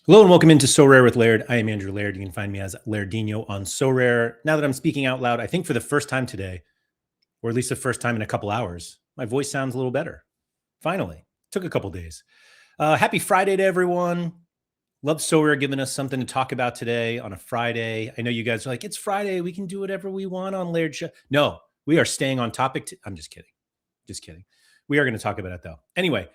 Hello and welcome into Sorare with Laird. I am Andrew Laird. You can find me as Lairdino on Sorare. Now that I'm speaking out loud, I think for the first time today, or at least the first time in a couple hours, my voice sounds a little better. Finally, took a couple days. Happy Friday to everyone. Love Sorare giving us something to talk about today on a Friday. I know you guys are like, it's Friday. We can do whatever we want on Laird Show. No, we are staying on topic. I'm just kidding. Just kidding. We are going to talk about it though. Anyway,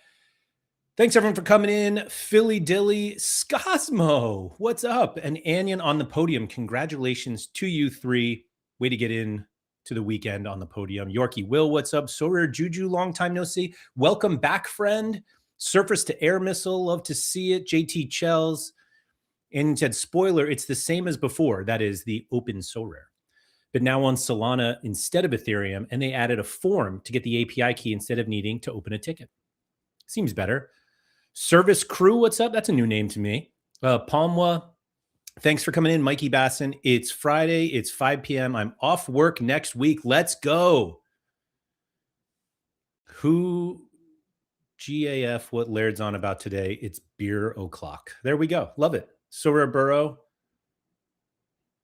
thanks everyone for coming in. Philly Dilly, Scosmo, what's up? And Anyan on the podium. Congratulations to you three. Way to get in to the weekend on the podium. Yorkie Will, what's up? Sorare Juju, long time no see. Welcome back, friend. Surface to air missile, love to see it. JT Chells. And said, spoiler, it's the same as before. That is the open Sorare. But now on Solana instead of Ethereum, and they added a form to get the API key instead of needing to open a ticket. Seems better. Service Crew, what's up? That's a new name to me. Palmwa, thanks for coming in. Mikey Basson, it's Friday. It's 5 p.m. I'm off work next week. Let's go. Who GAF, what Laird's on about today? It's beer o'clock. There we go. Love it. Sorare Burrow.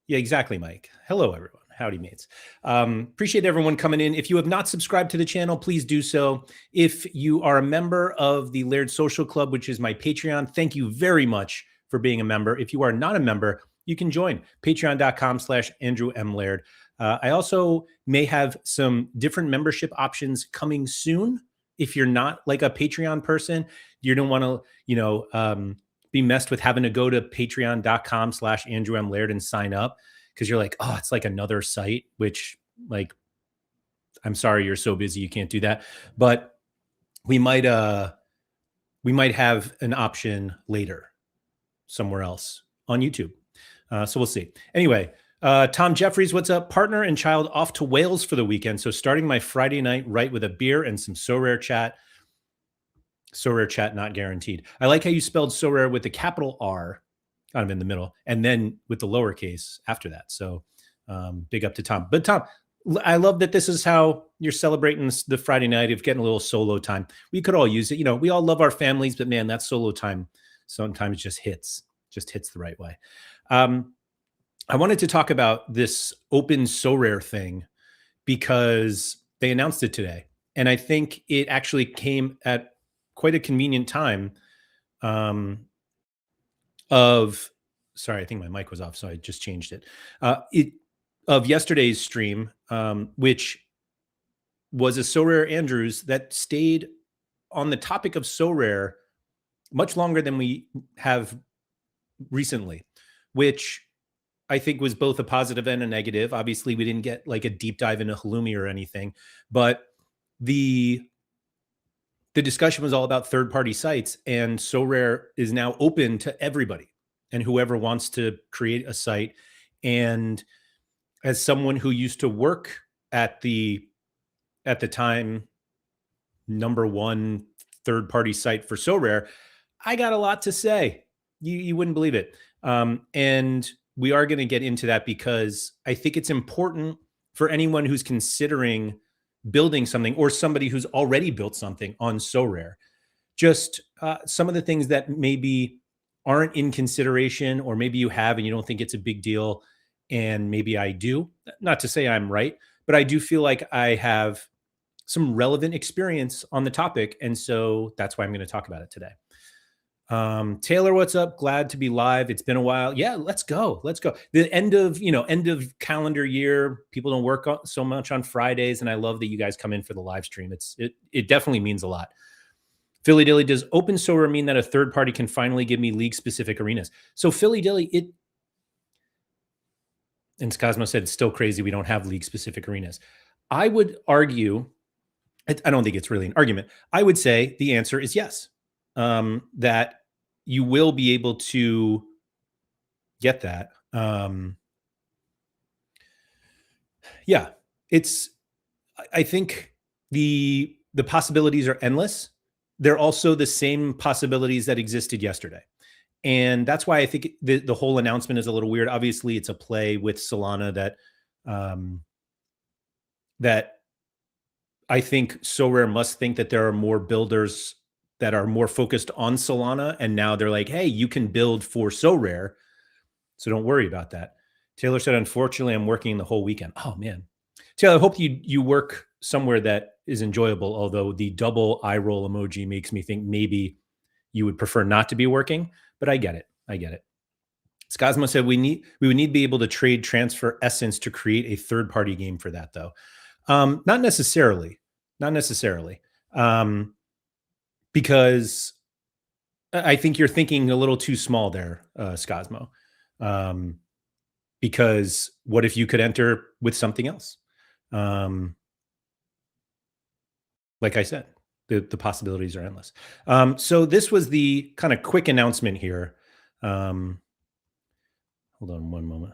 Yeah, exactly, Mike. Hello, everyone. Howdy, mates. Appreciate everyone coming in. If you have not subscribed to the channel, please do so. If you are a member of the Laird Social Club, which is my Patreon, thank you very much for being a member. If you are not a member, you can join patreon.com/Andrew M. Laird. I also may have some different membership options coming soon. If you're not like a Patreon person, you don't want to, be messed with having to go to patreon.com/Andrew M. Laird and sign up. Because you're like, oh, it's like another site, which like, I'm sorry, you're so busy, you can't do that. But we might have an option later somewhere else on YouTube. So we'll see. Anyway, Tom Jeffries, what's up? Partner and child off to Wales for the weekend. So starting my Friday night right with a beer and some Sorare chat. Sorare chat not guaranteed. I like how you spelled Sorare with the capital R, kind of in the middle, and then with the lowercase after that. So big up to Tom. But Tom, I love that this is how you're celebrating the Friday night of getting a little solo time. We could all use it. We all love our families, but man, that solo time sometimes just hits the right way. I wanted to talk about this open Sorare thing because they announced it today. And I think it actually came at quite a convenient time sorry, I think my mic was off, so I just changed it. Of yesterday's stream, which was a Sorare Andrews that stayed on the topic of Sorare much longer than we have recently, which I think was both a positive and a negative. Obviously, we didn't get like a deep dive into Halloumi or anything, but the discussion was all about third-party sites, and Sorare is now open to everybody and whoever wants to create a site. And as someone who used to work at the time number one third-party site for Sorare, I got a lot to say. You wouldn't believe it. And we are going to get into that because I think it's important for anyone who's considering building something or somebody who's already built something on Sorare. Just some of the things that maybe aren't in consideration, or maybe you have and you don't think it's a big deal, and maybe I do. Not to say I'm right, but I do feel like I have some relevant experience on the topic, and so that's why I'm going to talk about it today. Taylor, what's up? Glad to be live. It's been a while. Yeah, let's go. The end of calendar year. People don't work so much on Fridays, and I love that you guys come in for the live stream. It definitely means a lot. Philly Dilly, does open Sorare mean that a third party can finally give me league specific arenas? So Philly Dilly, and Cosmo said it's still crazy we don't have league specific arenas. I would argue, I don't think it's really an argument. I would say the answer is yes. That you will be able to get that. Yeah, I think the possibilities are endless. They're also the same possibilities that existed yesterday. And that's why I think the whole announcement is a little weird. Obviously, it's a play with Solana that I think Sorare must think that there are more builders that are more focused on Solana, and now they're like, hey, you can build for Sorare, so don't worry about that. Taylor said, unfortunately, I'm working the whole weekend. Oh man, Taylor, I hope you work somewhere that is enjoyable. Although the double eye roll emoji makes me think maybe you would prefer not to be working, but I get it. I get it. Skazma said we would need to be able to trade transfer essence to create a third party game for that though. Not necessarily, not necessarily, because I think you're thinking a little too small there, Skazmo. Um, because what if you could enter with something else? Um, like I said, the possibilities are endless. So this was the kind of quick announcement here. Um, hold on one moment.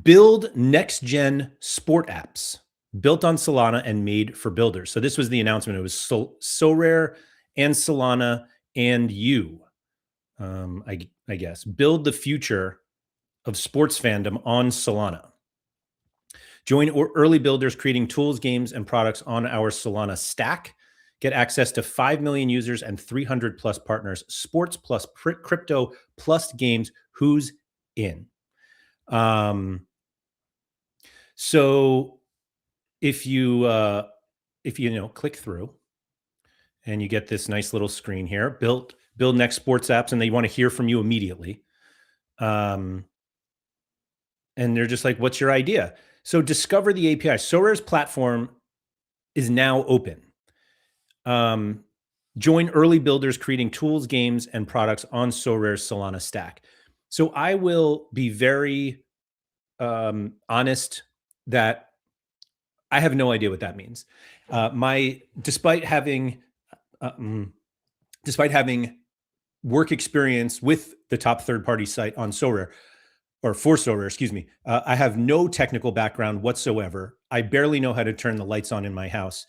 Build next gen sport apps built on Solana and made for builders. So this was the announcement. It was Sorare and Solana and you. I guess build the future of sports fandom on Solana. Join early builders creating tools, games, and products on our Solana stack. Get access to 5 million users and 300 plus partners, sports plus crypto plus games. Who's in? Um, so if you know click through and you get this nice little screen here, build next sports apps, and they want to hear from you immediately. Um, and they're just like, "What's your idea?" So discover the API. Sorare's platform is now open. Um, join early builders creating tools, games, and products on Sorare's Solana stack. So I will be very honest that I have no idea what that means. My uh, mm, despite having work experience with the top third party site on Sorare or for Sorare, excuse me, I have no technical background whatsoever. I barely know how to turn the lights on in my house.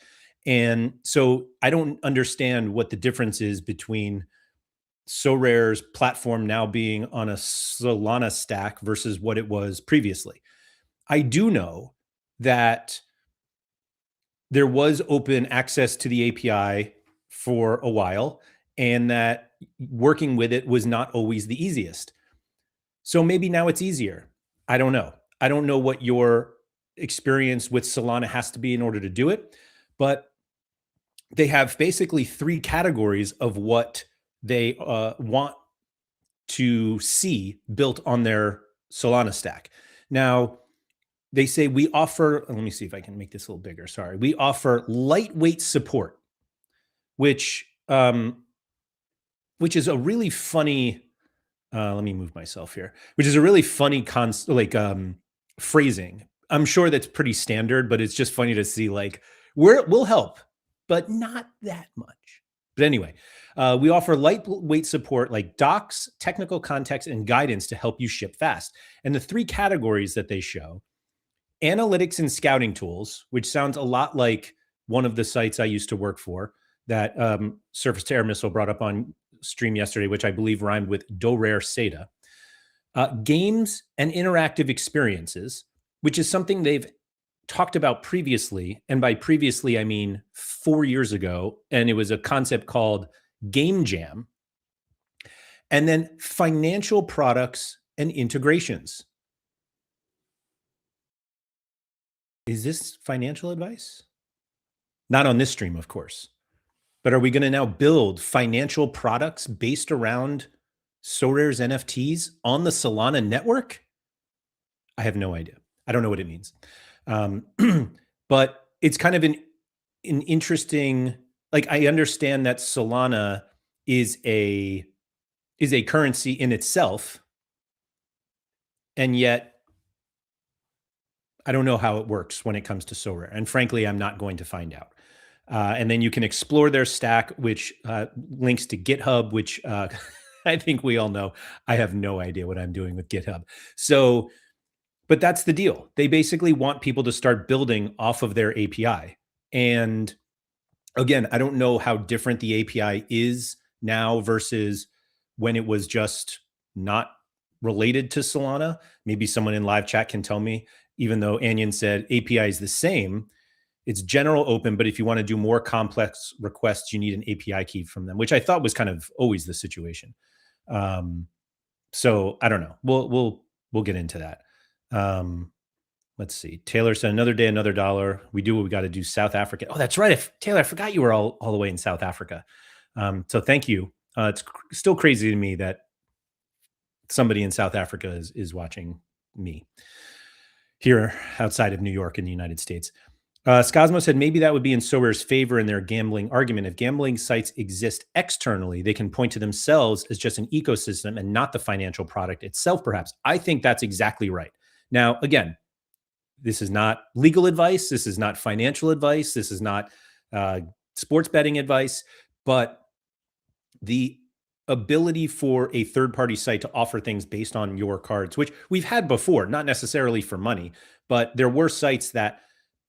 And so I don't understand what the difference is between Sorare's platform now being on a Solana stack versus what it was previously. I do know that there was open access to the API for a while, and that working with it was not always the easiest. So maybe now it's easier. I don't know. I don't know what your experience with Solana has to be in order to do it, but they have basically three categories of what they want to see built on their Solana stack. Now, they say we offer, let me see if I can make this a little bigger. Sorry. We offer lightweight support, which which is a really funny let me move myself here, which is a really funny phrasing. I'm sure that's pretty standard, but it's just funny to see like we'll help, but not that much. But anyway, we offer lightweight support like docs, technical context, and guidance to help you ship fast. And the three categories that they show: analytics and scouting tools, which sounds a lot like one of the sites I used to work for that Surface to Air Missile brought up on stream yesterday, which I believe rhymed with Do Rare Seda. Games and interactive experiences, which is something they've talked about previously. And by previously, I mean 4 years ago. And it was a concept called Game Jam. And then financial products and integrations. Is this financial advice? Not on this stream, of course. But are we going to now build financial products based around Sorare's NFTs on the Solana network? I have no idea. I don't know what it means. Um, but it's kind of an interesting, like I understand that Solana is a currency in itself, and yet I don't know how it works when it comes to Sorare. And frankly, I'm not going to find out. And then you can explore their stack, which links to GitHub, which I think we all know. I have no idea what I'm doing with GitHub. So, but that's the deal. They basically want people to start building off of their API. And again, I don't know how different the API is now versus when it was just not related to Solana. Maybe someone in live chat can tell me, even though Anyan said API is the same. It's general open, but if you want to do more complex requests, you need an API key from them, which I thought was kind of always the situation. Um, so I don't know. We'll get into that. Um, let's see. Taylor said another day, another dollar. We do what we got to do. South Africa. Oh, that's right. Taylor, I forgot you were all the way in South Africa. So thank you. It's still crazy to me that somebody in South Africa is watching me here outside of New York in the United States. Scosmo said maybe that would be in Sorare's favor in their gambling argument. If gambling sites exist externally, they can point to themselves as just an ecosystem and not the financial product itself, perhaps. I think that's exactly right. Now, again, this is not legal advice. This is not financial advice. This is not sports betting advice. But the ability for a third party site to offer things based on your cards, which we've had before, not necessarily for money, but there were sites that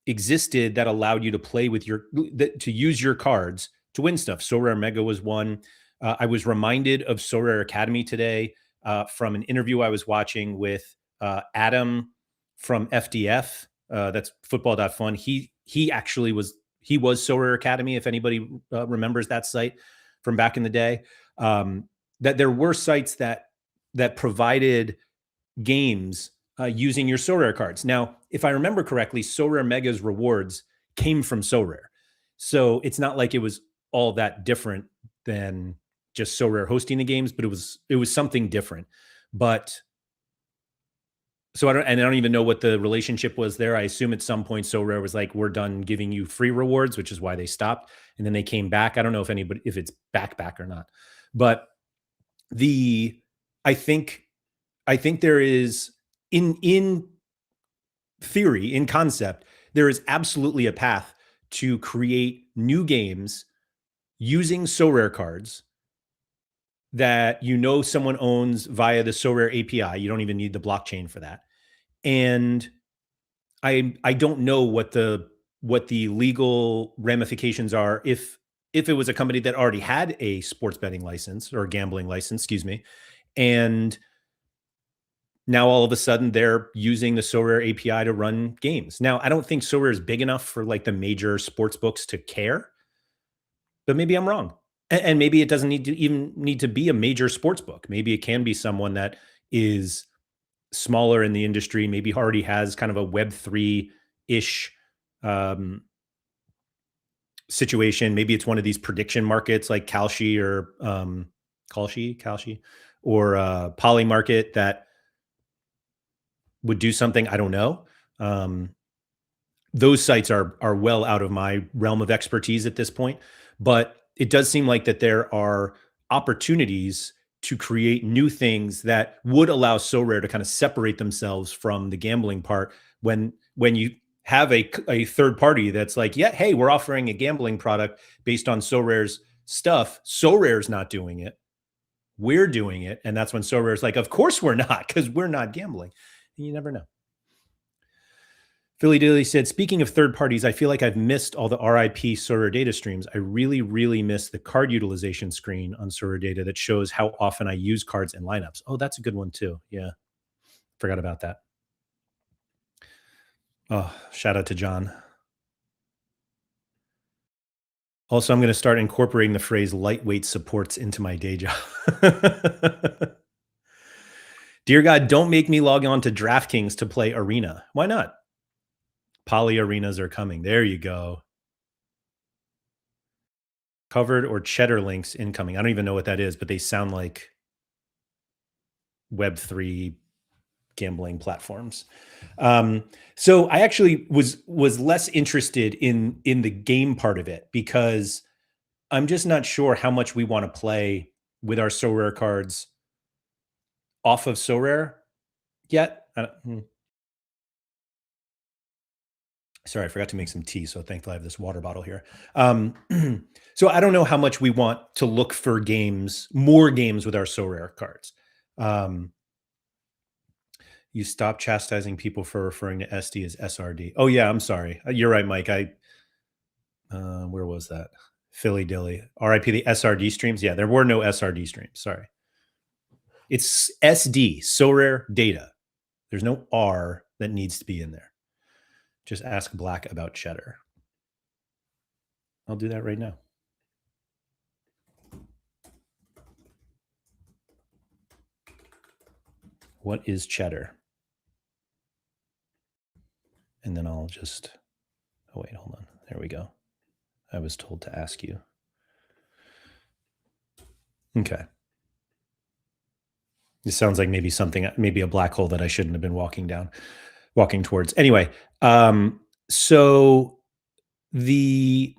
existed that allowed you to play with to use your cards to win stuff. Sorare Mega was one. I was reminded of Sorare Academy today from an interview I was watching with Adam from FDF. That's football.fun. He actually was Sorare Academy. If anybody remembers that site from back in the day, that there were sites that provided games using your Sorare cards. Now, if I remember correctly, Sorare Mega's rewards came from Sorare. So it's not like it was all that different than just Sorare hosting the games, but it was something different. But so I don't even know what the relationship was there. I assume at some point Sorare was like, we're done giving you free rewards, which is why they stopped. And then they came back. I don't know if it's back or not. But I think there is in theory, in concept, there is absolutely a path to create new games using Sorare cards that someone owns via the Sorare API. You don't even need the blockchain for that. And I don't know what the legal ramifications are if it was a company that already had a sports betting license or a gambling license, excuse me, and now all of a sudden they're using the Sorare API to run games. Now, I don't think Sorare is big enough for like the major sports books to care, but maybe I'm wrong. And maybe it doesn't need to be a major sports book. Maybe it can be someone that is smaller in the industry, maybe already has kind of a Web3-ish situation. Maybe it's one of these prediction markets like Kalshi or Kalshi or Poly Market that would do something. I don't know. Those sites are well out of my realm of expertise at this point, but it does seem like that there are opportunities to create new things that would allow Sorare to kind of separate themselves from the gambling part when you have a third party that's like, yeah, hey, we're offering a gambling product based on Sorare's stuff. Sorare's not doing it. We're doing it. And that's when Sorare's like, of course we're not, because we're not gambling. And you never know. Philly Dilly said, speaking of third parties, I feel like I've missed all the RIP Sorare data streams. I really, really miss the card utilization screen on Sorare data that shows how often I use cards in lineups. Oh, that's a good one too. Yeah. Forgot about that. Oh, shout out to John. Also, I'm going to start incorporating the phrase lightweight supports into my day job. Dear God, don't make me log on to DraftKings to play Arena. Why not? Poly arenas are coming. There you go. Covered or cheddar links incoming. I don't even know what that is, but they sound like Web3 gambling platforms. So I actually was less interested in the game part of it because I'm just not sure how much we want to play with our Sorare cards off of Sorare yet. Sorry, I forgot to make some tea, so thankfully I have this water bottle here. So I don't know how much we want to look for more games with our Sorare cards. You stop chastising people for referring to SD as SRD. Oh yeah, I'm sorry. You're right, Mike. Where was that? Philly Dilly. RIP the SRD streams. Yeah, there were no SRD streams. Sorry. It's SD, Sorare data. There's no R that needs to be in there. Just ask Black about cheddar. I'll do that right now. What is cheddar? And then I'll just, oh wait, hold on. There we go. I was told to ask you. Okay. This sounds like maybe something, maybe a black hole that I shouldn't have been walking towards. Anyway, so the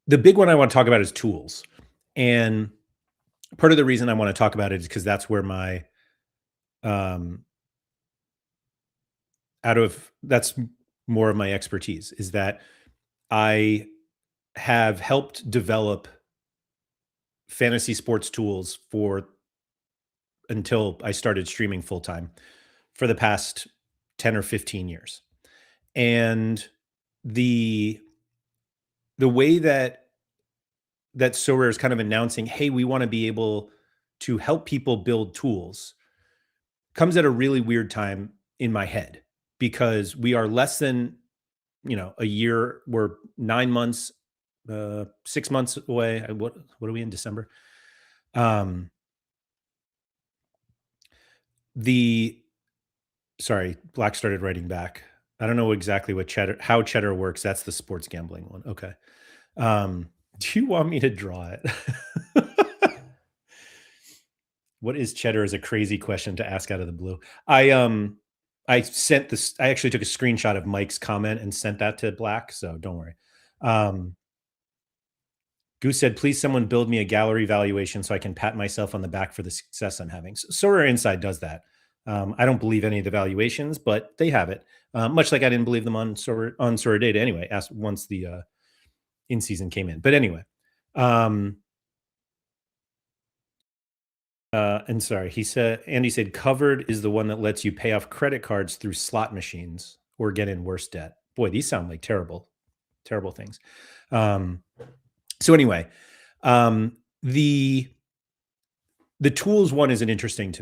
big one I want to talk about is tools. And part of the reason I want to talk about it is because that's where my um that's more of my expertise, is that I have helped develop fantasy sports tools for until I started streaming full time for the past 10 or 15 years. And the way that Sorare is kind of announcing, hey, we want to be able to help people build tools, comes at a really weird time in my head, because we are less than, a year, we're 9 months, 6 months away. What are we in December? Um, the Sorry, Black started writing back. I don't know exactly how cheddar works. That's the sports gambling one. Okay. Do you want me to draw it? What is cheddar is a crazy question to ask out of the blue. I sent this. I actually took a screenshot of Mike's comment and sent that to Black, so don't worry. Goose said, please someone build me a gallery valuation so I can pat myself on the back for the success I'm having. Sorare Inside does that. I don't believe any of the valuations, but they have it. Much like I didn't believe them on Sorare Data anyway, once the in season came in. But anyway, and sorry, Andy said covered is the one that lets you pay off credit cards through slot machines or get in worse debt. Boy, these sound like terrible things. So anyway, the tools one is an interesting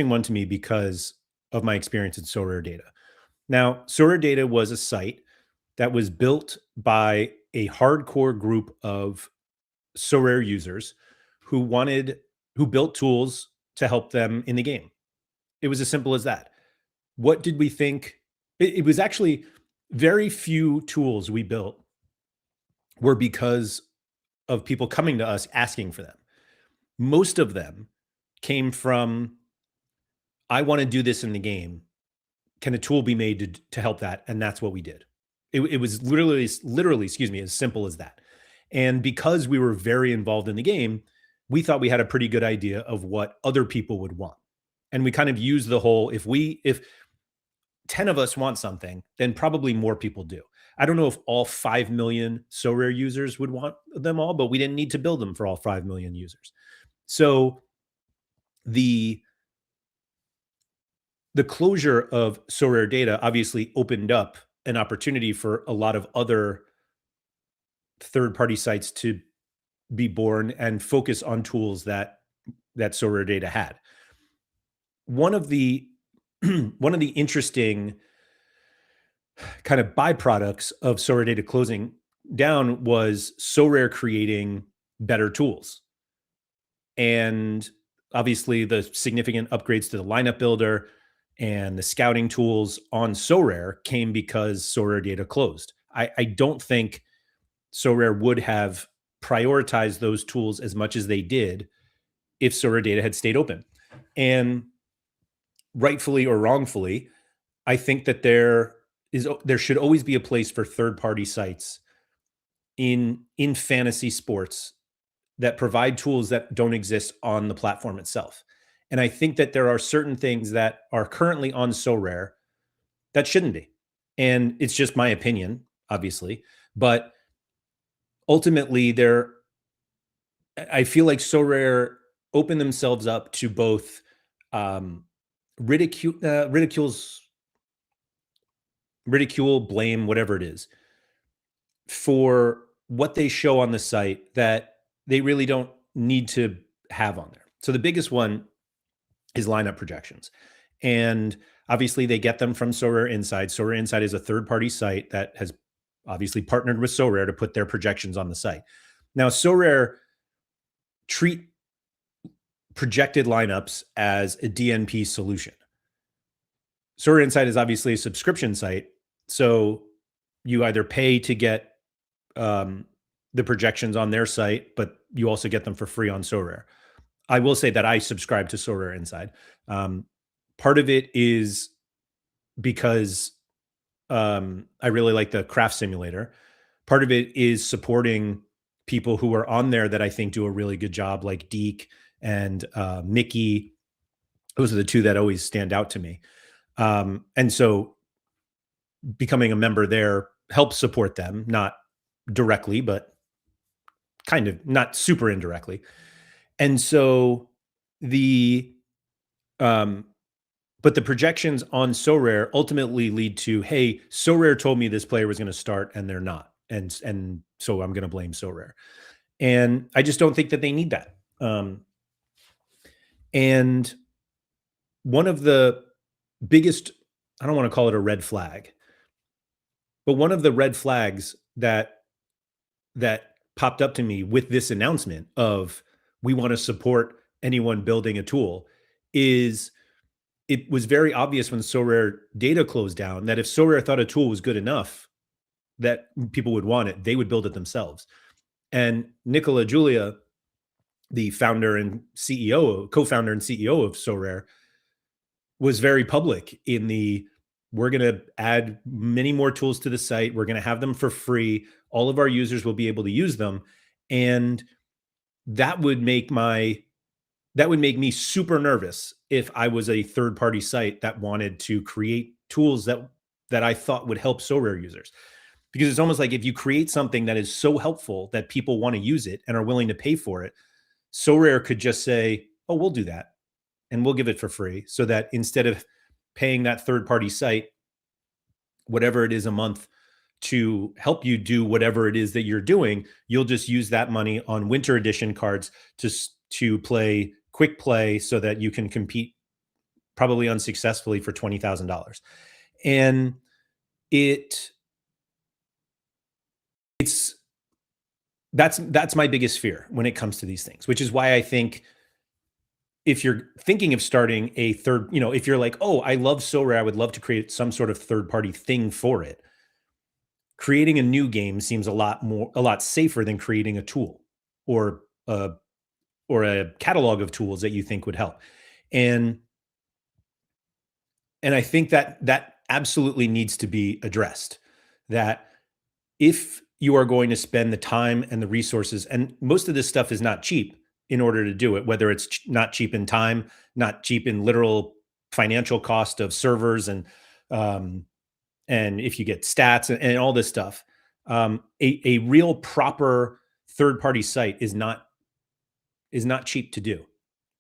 one to me because of my experience in Sorare Data. Now, Sorare Data was a site that was built by a hardcore group of Sorare users who built tools to help them in the game. It was as simple as that. What did we think? It was actually very few tools we built were because of people coming to us asking for them. Most of them came from, I want to do this in the game. Can a tool be made to help that? And that's what we did. It was literally, excuse me, as simple as that. And because we were very involved in the game, we thought we had a pretty good idea of what other people would want. And we kind of used the whole, if 10 of us want something, then probably more people do. I don't know if all 5 million Sorare users would want them all, but we didn't need to build them for all 5 million users. So the closure of Sorare Data obviously opened up an opportunity for a lot of other third-party sites to be born and focus on tools that Sorare Data had. One of the interesting kind of byproducts of Sorare Data closing down was Sorare creating better tools. And obviously the significant upgrades to the lineup builder and the scouting tools on Sorare came because Sorare Data closed. I don't think Sorare would have prioritized those tools as much as they did if Sorare Data had stayed open. And rightfully or wrongfully, I think that there should always be a place for third-party sites in fantasy sports that provide tools that don't exist on the platform itself. And I think that there are certain things that are currently on Sorare that shouldn't be. And it's just my opinion, obviously, but ultimately I feel like Sorare opened themselves up to both ridicule, blame, whatever it is, for what they show on the site that they really don't need to have on there. So the biggest one is lineup projections. And obviously they get them from Sorare Inside. Sorare Inside is a third-party site that has obviously partnered with Sorare to put their projections on the site. Now, Sorare treat projected lineups as a DNP solution. Sorare Insight is obviously a subscription site, so you either pay to get um, the projections on their site, but you also get them for free on Sorare. I will say that I subscribe to Sorare Inside. Um, Part of it is because I really like the craft simulator. Part of it is supporting people who are on there that I think do a really good job, like Deke and Mickey. Those are the two that always stand out to me. And so becoming a member there helps support them, not directly, but kind of not super indirectly. And so the um but the projections on Sorare ultimately lead to, hey, Sorare told me this player was going to start and they're not. And so I'm going to blame Sorare. And I just don't think that they need that. And one of the biggest, I don't want to call it a red flag, but one of the red flags that popped up to me with this announcement of we want to support anyone building a tool is it was very obvious when Sorare data closed down that if Sorare thought a tool was good enough that people would want it, they would build it themselves. And Nicola Giulia, the founder and CEO, co-founder and CEO of Sorare, was very public in the we're going to add many more tools to the site. We're going to have them for free. All of our users will be able to use them. And that would make me super nervous if I was a third party site that wanted to create tools that I thought would help Sorare users. Because it's almost like if you create something that is so helpful that people want to use it and are willing to pay for it, Sorare could just say, "Oh, we'll do that and we'll give it for free," so that instead of paying that third party site whatever it is a month to help you do whatever it is that you're doing, you'll just use that money on winter edition cards to play quick play so that you can compete probably unsuccessfully for $20,000. And it it's that's my biggest fear when it comes to these things, which is why I think if you're thinking of starting a third, if you're like, oh, I love Sorare, I would love to create some sort of third party thing for it. Creating a new game seems a lot safer than creating a tool or a catalog of tools that you think would help. And I think that absolutely needs to be addressed. That if you are going to spend the time and the resources, and most of this stuff is not cheap in order to do it, whether it's not cheap in time, not cheap in literal financial cost of servers um, and if you get stats and all this stuff, a real proper third party site is not cheap to do.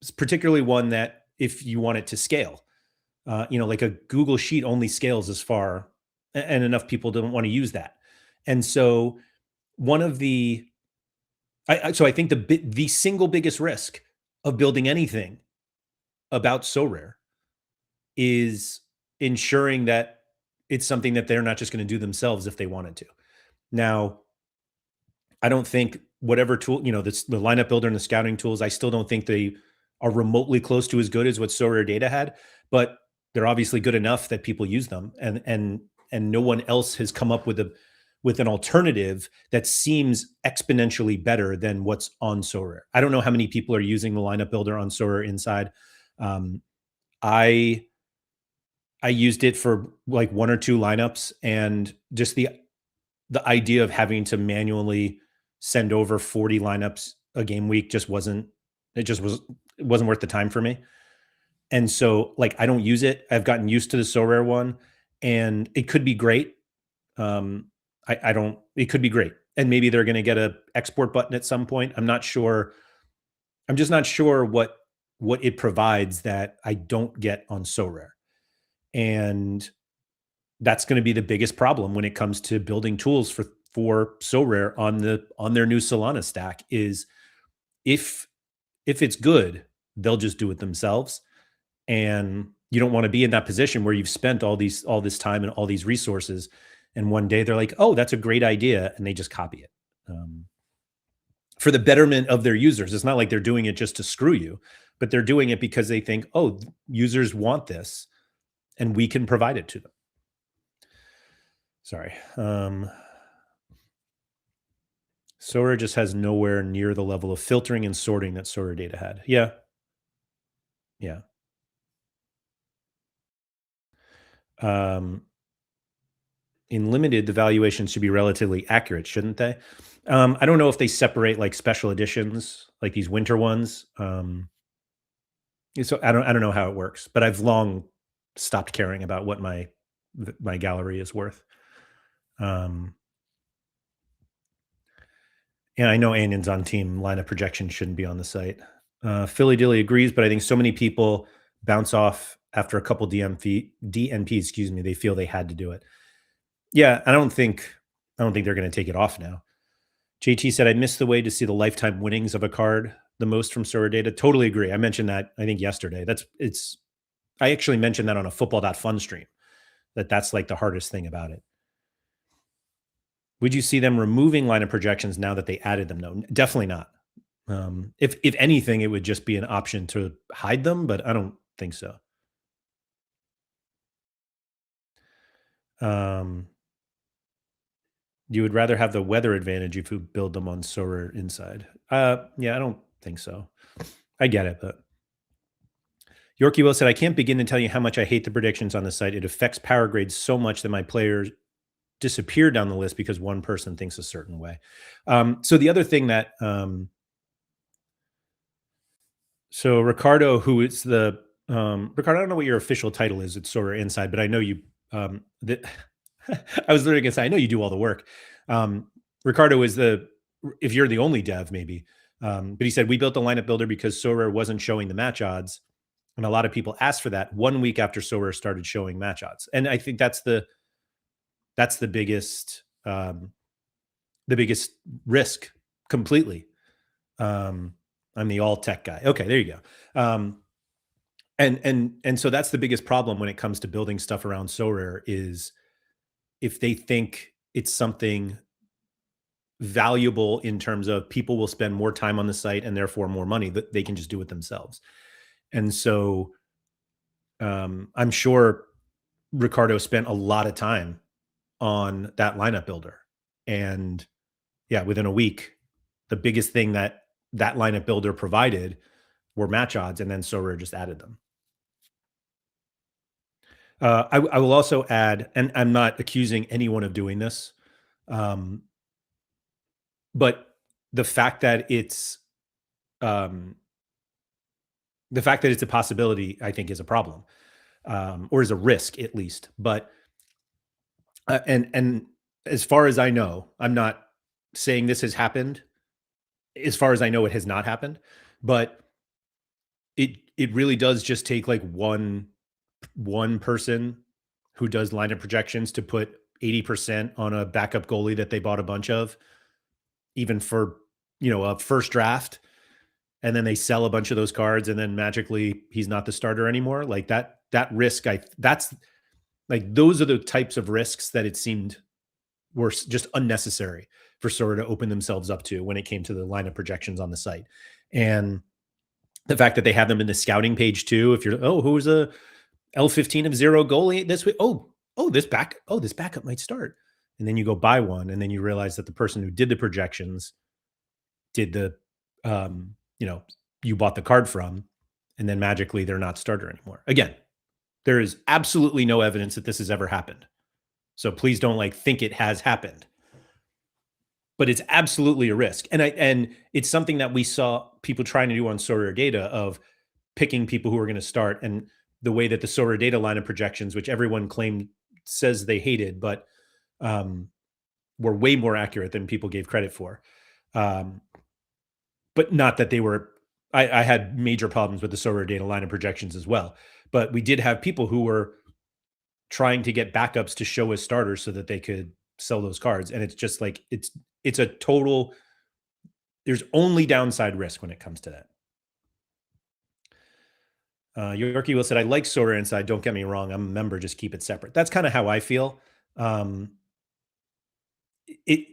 It's particularly one that if you want it to scale, like a Google Sheet only scales as far, and enough people don't want to use that. And so one of the, so I think the single biggest risk of building anything about SoRare is ensuring that it's something that they're not just going to do themselves if they wanted to. Now, I don't think whatever tool, the lineup builder and the scouting tools, I still don't think they are remotely close to as good as what Sorare Data had, but they're obviously good enough that people use them, and no one else has come up with an alternative that seems exponentially better than what's on Sorare. I don't know how many people are using the lineup builder on Sorare Inside. Um, I I used it for like one or two lineups, and just the idea of having to manually send over 40 lineups a game week it wasn't worth the time for me. And so like I don't use it. I've gotten used to the Sorare one, and it could be great. I don't it could be great. And maybe they're gonna get a export button at some point. I'm not sure. I'm just not sure what it provides that I don't get on Sorare. And that's going to be the biggest problem when it comes to building tools for Sorare on their new Solana stack is if it's good, they'll just do it themselves. And you don't want to be in that position where you've spent all this time and all these resources, And one day they're like, oh, that's a great idea. And they just copy it for the betterment of their users. It's not like they're doing it just to screw you, but they're doing it because they think, oh, users want this and we can provide it to them. Sorry. Sorare just has nowhere near the level of filtering and sorting that Sorare data had. Yeah. Yeah. Um, in limited, the valuations should be relatively accurate, shouldn't they? I don't know if they separate like special editions, like these winter ones. So I don't know how it works, but I've long stopped caring about what my gallery is worth. Um, and I know Anion's on team. Line of projection shouldn't be on the site. Philly Dilly agrees, but I think so many people bounce off after a couple DNP, excuse me. They feel they had to do it. Yeah, I don't think they're going to take it off now. JT said, I missed the way to see the lifetime winnings of a card the most from Sorare data. Totally agree. I mentioned that, I think, yesterday. I actually mentioned that on a football.fun stream, that's like the hardest thing about it. Would you see them removing line of projections now that they added them? No, definitely not. If anything, it would just be an option to hide them, but I don't think so. Um, you would rather have the weather advantage if you build them on Sorare inside. Yeah, I don't think so. I get it, but Yorkie Will said, I can't begin to tell you how much I hate the predictions on the site. It affects power grades so much that my players disappear down the list because one person thinks a certain way. So the other thing that, so Ricardo, who is Ricardo, I don't know what your official title is at Sorare Inside, but I know you, that I was literally going to say, I know you do all the work. Ricardo is if you're the only dev, maybe. But he said, we built the lineup builder because Sorare wasn't showing the match odds. And a lot of people asked for that 1 week after Sorare started showing match odds. And I think that's the biggest risk completely. I'm the all tech guy. Okay, there you go. And so that's the biggest problem when it comes to building stuff around Sorare is if they think it's something valuable in terms of people will spend more time on the site and therefore more money, that they can just do it themselves. And so I'm sure Ricardo spent a lot of time on that lineup builder. And yeah, within a week, the biggest thing that lineup builder provided were match odds, and then Sorare just added them. I will also add, and I'm not accusing anyone of doing this, um, but the fact that it's um, the fact that it's a possibility, I think, is a problem, or is a risk at least. But and as far as I know, I'm not saying this has happened. As far as I know, it has not happened, but it really does just take like one person who does lineup projections to put 80% on a backup goalie that they bought a bunch of, even for a first draft, and then they sell a bunch of those cards, and then magically he's not the starter anymore. Like that risk, that's like those are the types of risks that it seemed were just unnecessary for Sorare to open themselves up to when it came to the lineup projections on the site. And the fact that they have them in the scouting page too. If you're, oh, who's a L15 of zero goalie this week? This backup might start. And then you go buy one, and then you realize that the person who did the projections did um, you know, you bought the card from, and then magically they're not starter anymore. Again, there is absolutely no evidence that this has ever happened. So please don't like think it has happened. But it's absolutely a risk. And it's something that we saw people trying to do on Sorare data of picking people who are going to start, and the way that the Sorare data line of projections, which everyone claimed says they hated, but were way more accurate than people gave credit for. But not that they were. I had major problems with the Sorare data line of projections as well. But we did have people who were trying to get backups to show as starters so that they could sell those cards. And it's just like it's a total. There's only downside risk when it comes to that. Yorkie Will said, I like Sorare Inside. Don't get me wrong. I'm a member. Just keep it separate. That's kind of how I feel. it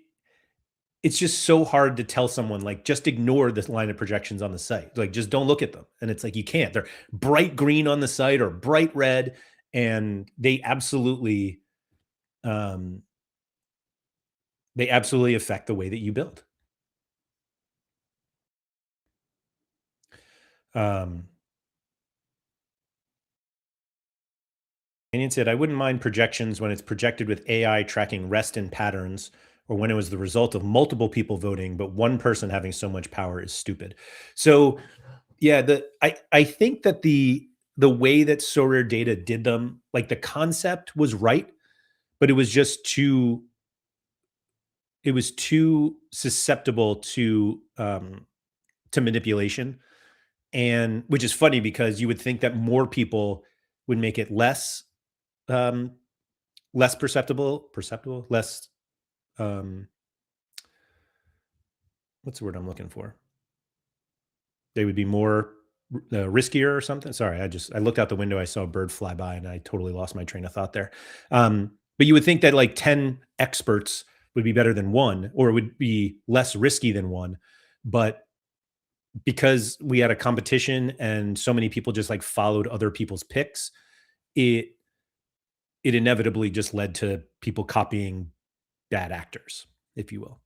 it's just so hard to tell someone like just ignore this line of projections on the site. Like just don't look at them. And it's like you can't. They're bright green on the site or bright red, and um they absolutely affect the way that you build. Um and it said, I wouldn't mind projections when it's projected with AI tracking rest and patterns, or when it was the result of multiple people voting, but one person having so much power is stupid. So yeah, I think that the way that Sorare Data did them, like the concept was right, but it was too susceptible to manipulation. And which is funny because you would think that more people would make it um less perceptible, less um what's the word I'm looking for? They would be more riskier or something. Sorry, I looked out the window, I saw a bird fly by, and I totally lost my train of thought there. But you would think that like 10 experts would be better than one, or it would be less risky than one. But because we had a competition and so many people just like followed other people's picks, it it inevitably just led to people copying bad actors, if you will.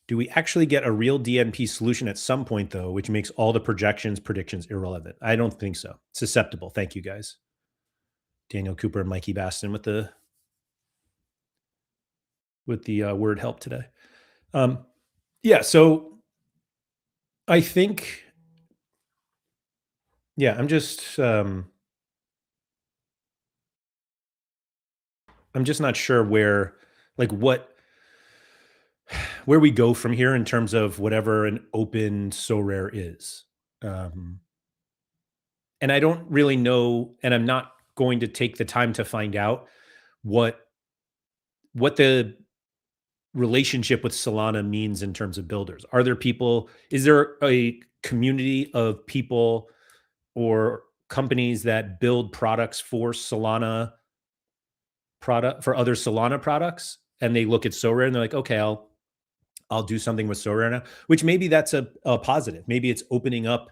Do we actually get a real DNP solution at some point, though, which makes all the predictions irrelevant? I don't think so. Susceptible. Thank you, guys. Daniel Cooper and Mikey Baston with the word help today. Um, yeah, so I think, yeah, I'm just not sure like where we go from here in terms of whatever an open so rare is. Um, and I don't really know, and I'm not going to take the time to find out what what the relationship with Solana means in terms of builders. Are there people? Is there a community of people or companies that build products for other Solana products, and they look at Sorare and they're like, okay, I'll do something with Sorare now. Which maybe that's a positive. Maybe it's opening up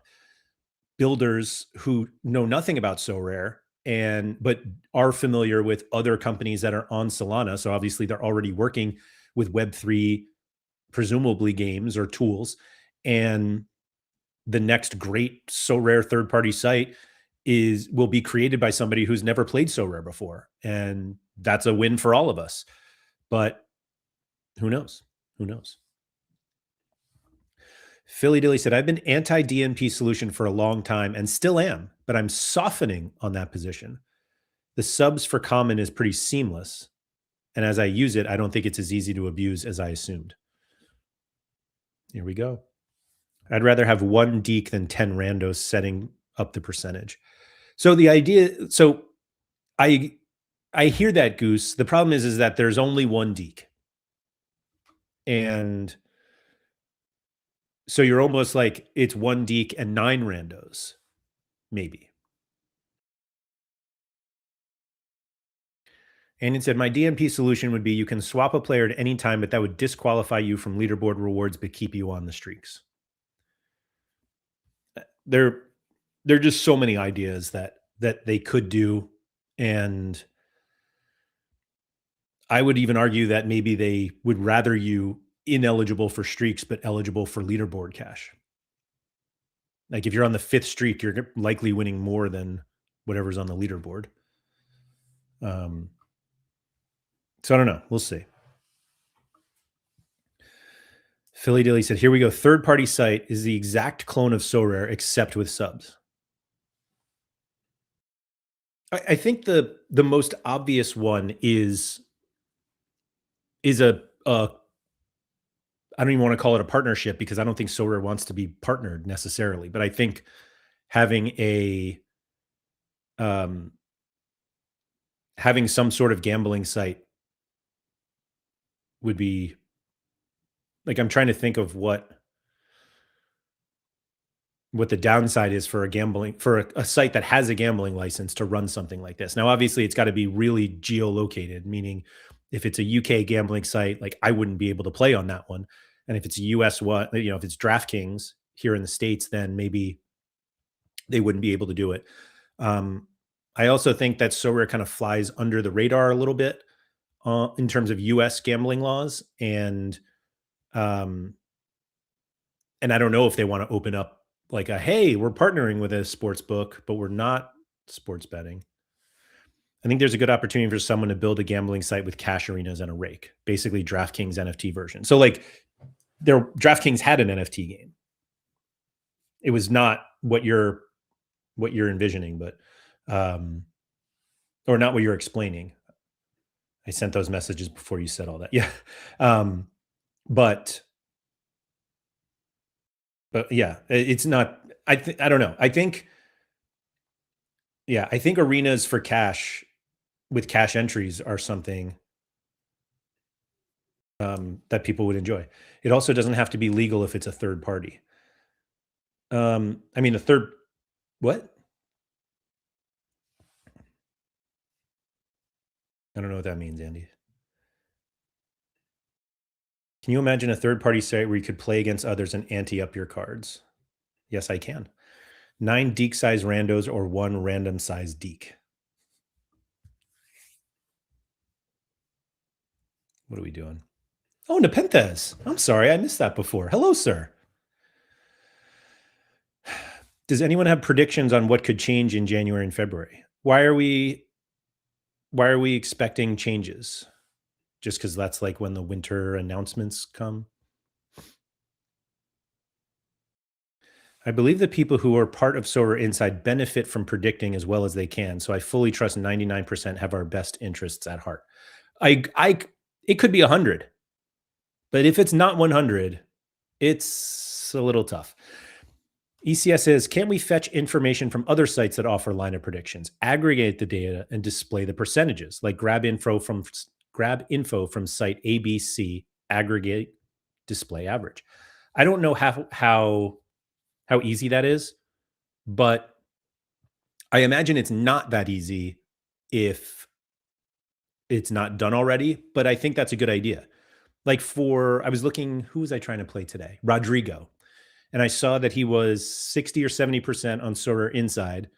builders who know nothing about Sorare but are familiar with other companies that are on Solana. So obviously they're already working with Web3, presumably games or tools. And the next great Sorare third party site will be created by somebody who's never played Sorare before. And that's a win for all of us. But who knows? Who knows? Philly Dilly said, I've been anti DNP solution for a long time and still am, but I'm softening on that position. The subs for common is pretty seamless. And as I use it, I don't think it's as easy to abuse as I assumed. Here we go. I'd rather have one deek than 10 randos setting up the percentage. So I I hear that, Goose. The problem is that there's only one deek. And so you're almost like it's one deek and 9 randos, maybe. And it said, my DMP solution would be you can swap a player at any time, but that would disqualify you from leaderboard rewards, but keep you on the streaks. There, there are just so many ideas that they could do. And I would even argue that maybe they would rather you ineligible for streaks, but eligible for leaderboard cash. Like if you're on the 5th streak, you're likely winning more than whatever's on the leaderboard. Um, so I don't know. We'll see. Philly Dilly said, here we go. Third party site is the exact clone of Sorare, except with subs. I think the most obvious one is a I don't even want to call it a partnership because I don't think Sorare wants to be partnered necessarily. But I think having um, having some sort of gambling site would be like I'm trying to think of what the downside is for a site that has a gambling license to run something like this. Now, obviously, it's got to be really geolocated, meaning If it's a UK gambling site, like I wouldn't be able to play on that one. And if it's a US one, if it's DraftKings here in the States, then maybe they wouldn't be able to do it. Um, I also think that SoRare kind of flies under the radar a little bit in terms of US gambling laws. Um, and I don't know if they want to open up like a, hey, we're partnering with a sports book, but we're not sports betting. I think there's a good opportunity for someone to build a gambling site with cash arenas and a rake, basically DraftKings NFT version. So like DraftKings had an NFT game. It was not what you're envisioning, but or not what you're explaining. I sent those messages before you said all that. Yeah. Um, but but yeah, it's not I don't know. I think arenas for cash with cash entries are something that people would enjoy. It also doesn't have to be legal if it's a third party. I mean, a third what? I don't know what that means, Andy. Can you imagine a third party site where you could play against others and ante up your cards? Yes, I can. 9 Deke size randos or 1 random size Deke. What are we doing? Oh, Nepenthes. I'm sorry, I missed that before. Hello, sir. Does anyone have predictions on what could change in January and February? Why are we expecting changes? Just because that's like when the winter announcements come? I believe the people who are part of Solar Inside benefit from predicting as well as they can. So I fully trust 99% have our best interests at heart. It could be 100, but if it's not 100, it's a little tough. ECS says, can we fetch information from other sites that offer lineup predictions, aggregate the data, and display the percentages, like grab info from site ABC, aggregate, display average? I don't know how easy that is, but I imagine it's not that easy if it's not done already. But I think that's a good idea. Like I was looking, who was I trying to play today? Rodrigo. And I saw that he was 60 or 70% on Sorare Inside.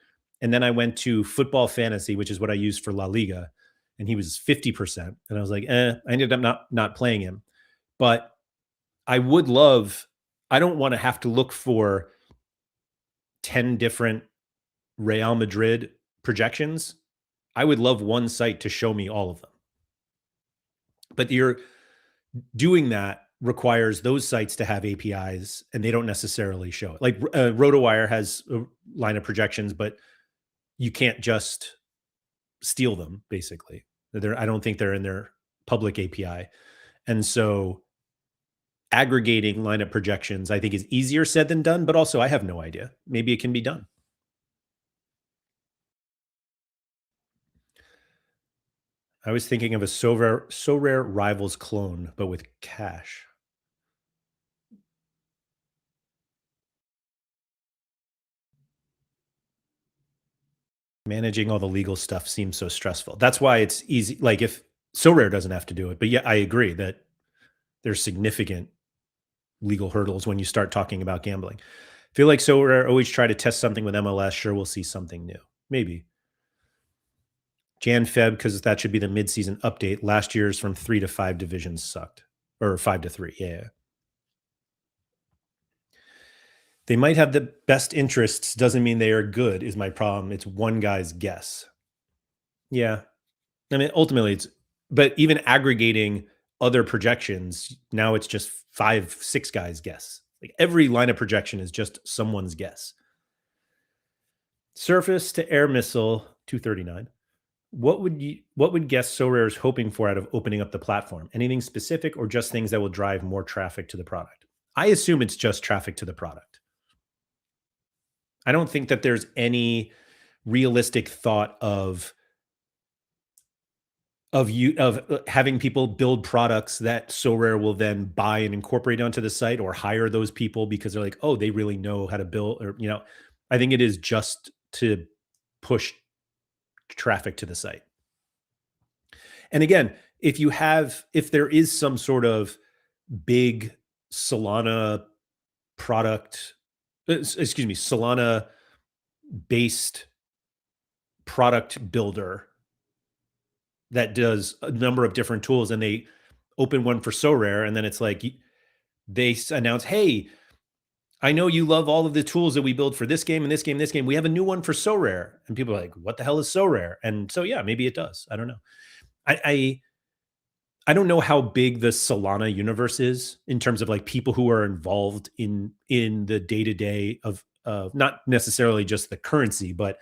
And then I went to Football Fantasy, which is what I use for La Liga, and he was 50%. And I was like, I ended up not playing him. But I would love, I don't want to have to look for 10 different Real Madrid projections. I would love one site to show me all of them. But you're doing that requires those sites to have APIs, and they don't necessarily show it. Like RotoWire has a line of projections, but you can't just steal them. Basically, I don't think they're in their public API, and so aggregating lineup projections, I think, is easier said than done. But also, I have no idea. Maybe it can be done. I was thinking of a so rare rivals clone, but with cash. Managing all the legal stuff seems so stressful. That's why it's easy. Like if So Rare doesn't have to do it, but yeah, I agree that there's significant legal hurdles when you start talking about gambling. I feel like So Rare always try to test something with MLS. Sure, we'll see something new. Maybe Jan Feb, because that should be the midseason update. Last year's from 3 to 5 divisions sucked, or 5 to 3. Yeah, they might have the best interests. Doesn't mean they are good. Is my problem. It's one guy's guess. Yeah, I mean, ultimately, but even aggregating other projections, now it's just 5, 6 guys' guess. Like every line of projection is just someone's guess. Surface to air missile 239. What would guess So Rare is hoping for out of opening up the platform? Anything specific or just things that will drive more traffic to the product? I assume it's just traffic to the product. I don't think that there's any realistic thought of having people build products that Sorare will then buy and incorporate onto the site, or hire those people because they're like, oh, they really know how to build, or I think it is just to push traffic to the site. And again, if there is some sort of big Solana product, excuse me, Solana based product builder that does a number of different tools, and they open one for Sorare, and then it's like they announce, "Hey, I know you love all of the tools that we build for this game and this game, and this game. We have a new one for Sorare," and people are like, "What the hell is Sorare?" And so yeah, maybe it does. I don't know. I I don't know how big the Solana universe is in terms of like people who are involved in the day to day of not necessarily just the currency, but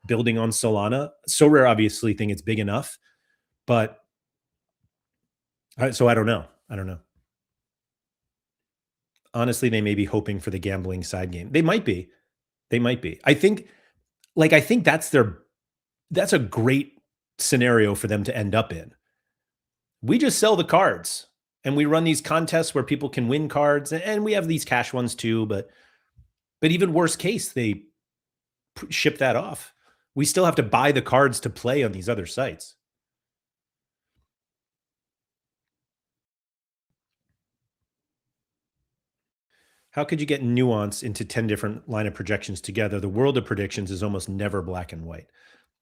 building on Solana. Sorare obviously think it's big enough, but so I don't know. I don't know. Honestly, they may be hoping for the gambling side game. They might be. They might be. I think that's a great scenario for them to end up in. We just sell the cards and we run these contests where people can win cards, and we have these cash ones too, but even worst case, they ship that off. We still have to buy the cards to play on these other sites. How could you get nuance into 10 different line of projections together? The world of predictions is almost never black and white.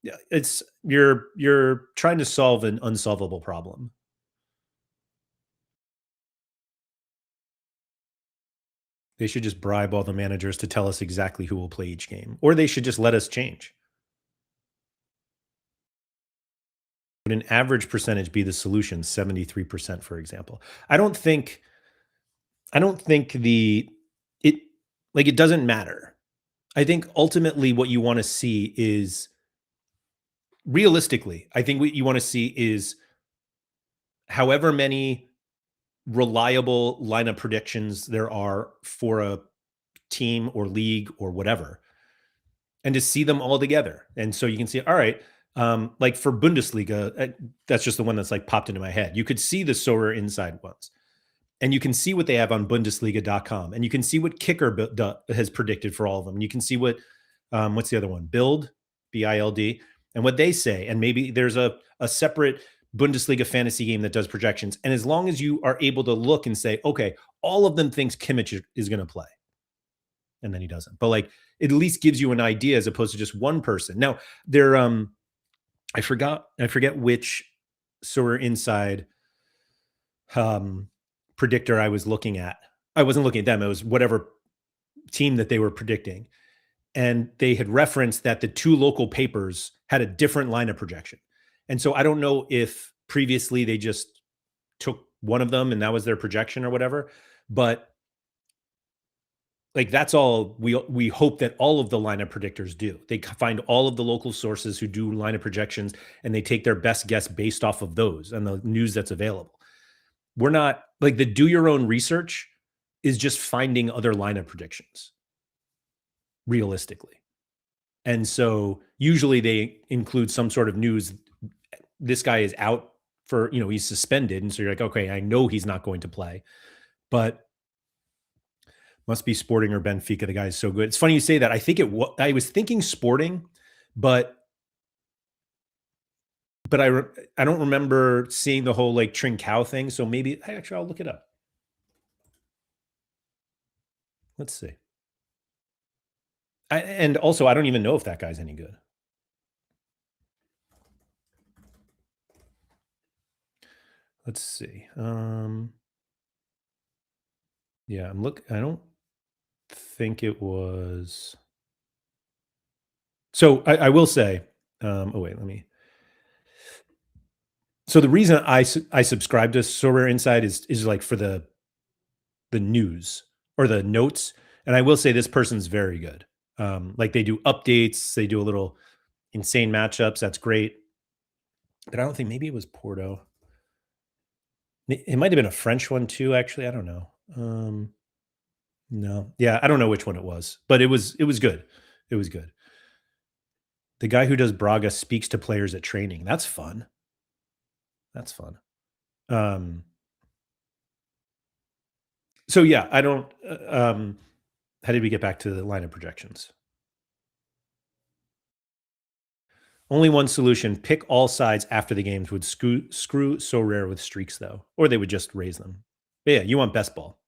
Yeah, it's you're trying to solve an unsolvable problem. They should just bribe all the managers to tell us exactly who will play each game, or they should just let us change. Would an average percentage be the solution? 73%, for example. I don't think it like it doesn't matter. I think ultimately what you want to see is realistically, I think what you want to see is however many reliable lineup predictions there are for a team or league or whatever, and to see them all together. And so you can see, all right, like for Bundesliga, that's just the one that's like popped into my head. You could see the Sorer inside ones, and you can see what they have on Bundesliga.com, and you can see what Kicker has predicted for all of them. And you can see what what's the other one, Bild, and what they say. And maybe there's a separate Bundesliga fantasy game that does projections. And as long as you are able to look and say, okay, all of them thinks Kimmich is going to play, and then he doesn't. But like it at least gives you an idea as opposed to just one person. Now there, I forget which Sorer inside um predictor I was looking at. I wasn't looking at them. It was whatever team that they were predicting. And they had referenced that the two local papers had a different line of projection. And so I don't know if previously they just took one of them and that was their projection or whatever, but like that's all we hope that all of the lineup predictors do. They find all of the local sources who do lineup projections, and they take their best guess based off of those and the news that's available. We're not like the do your own research is just finding other lineup predictions realistically. And so usually they include some sort of news. This guy is out for, he's suspended. And so you're like, okay, I know he's not going to play, but must be Sporting or Benfica. The guy is so good. It's funny you say that. I think I was thinking Sporting, but I don't remember seeing the whole like Trincao thing. So maybe actually I'll look it up. Let's see. And also I don't even know if that guy's any good. Let's see. Yeah, I don't think it was. So I will say, oh wait, let me. So the reason I subscribe to Sorare Inside is like for the news or the notes, and I will say this person's very good. Like they do updates, they do a little insane matchups. That's great, but I don't think maybe it was Porto. It might have been a French one too. Actually, I don't know. No, yeah, I don't know which one it was, but it was good. It was good. The guy who does Braga speaks to players at training. That's fun. That's fun. Um, so yeah, I don't. How did we get back to the line of projections? Only one solution: pick all sides after the games would screw so rare with streaks though, or they would just raise them. But yeah, you want best ball.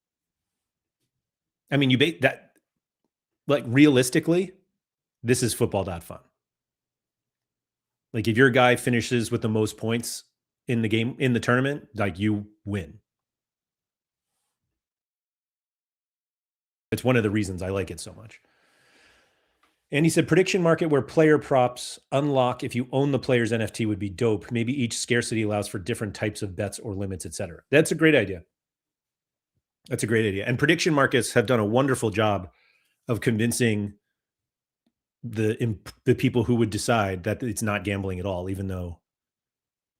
I mean, you bait that like realistically, this is football.fun. Like if your guy finishes with the most points in the game in the tournament, like you win. It's one of the reasons I like it so much. And he said prediction market where player props unlock if you own the player's NFT would be dope. Maybe each scarcity allows for different types of bets or limits, etc. That's a great idea. That's a great idea. And prediction markets have done a wonderful job of convincing the people who would decide that it's not gambling at all, even though,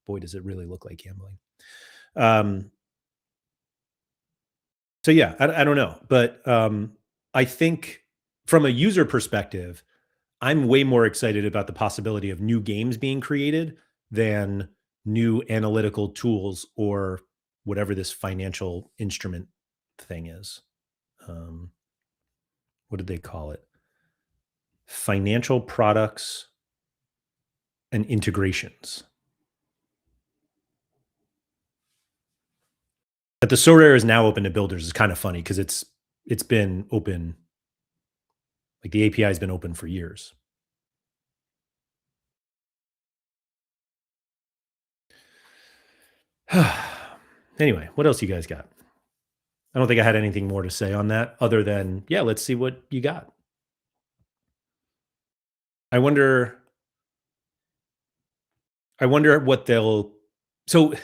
boy, does it really look like gambling. Um, so yeah, I don't know, but I think from a user perspective, I'm way more excited about the possibility of new games being created than new analytical tools or whatever this financial instrument thing is. Um, what did they call it? Financial products and integrations. But the Sorare is now open to builders is kind of funny because it's been open, like the API has been open for years. Anyway, what else you guys got? I don't think I had anything more to say on that other than, yeah, let's see what you got. I wonder I wonder what they'll so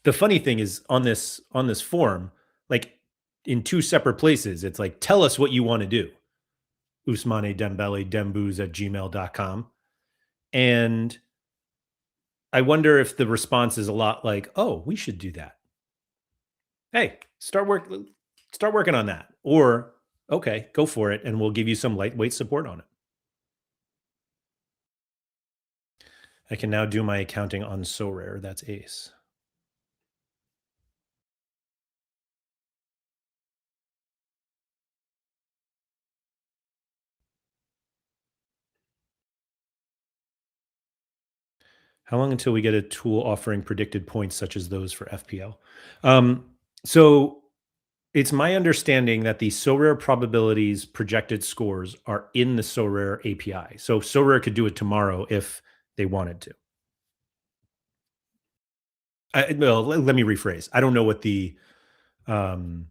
the funny thing is on this forum, like in two separate places, it's like, tell us what you want to do. Usmane Dembele, Dembooz at gmail.com. And I wonder if the response is a lot like, oh, we should do that. Hey, start working on that. Or, okay, go for it, and we'll give you some lightweight support on it. I can now do my accounting on Sorare. That's ace. How long until we get a tool offering predicted points such as those for FPL? So it's my understanding that the Sorare probabilities projected scores are in the Sorare API. So Sorare could do it tomorrow if they wanted to. Well, let me rephrase. Um,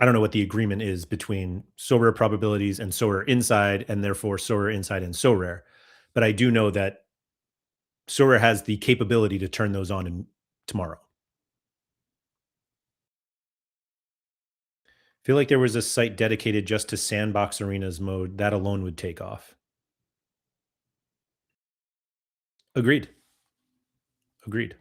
I don't know what the agreement is between Sorare probabilities and Sorare Inside, and therefore Sorare Inside and Sorare. But I do know that Sorare has the capability to turn those on tomorrow. I feel like there was a site dedicated just to sandbox arenas mode. That alone would take off. Agreed. Agreed.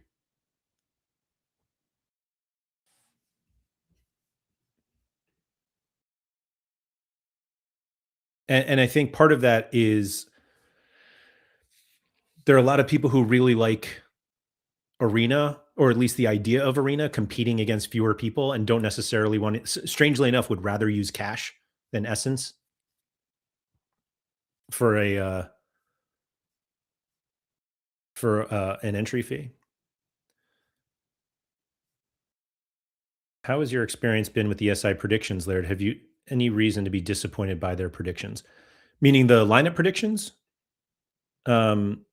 And I think part of that is there are a lot of people who really like arena, or at least the idea of arena competing against fewer people, and don't necessarily want it. Strangely enough, would rather use cash than essence for a an entry fee. How has your experience been with the SI predictions, Laird? Have you any reason to be disappointed by their predictions? Meaning the lineup predictions? Um,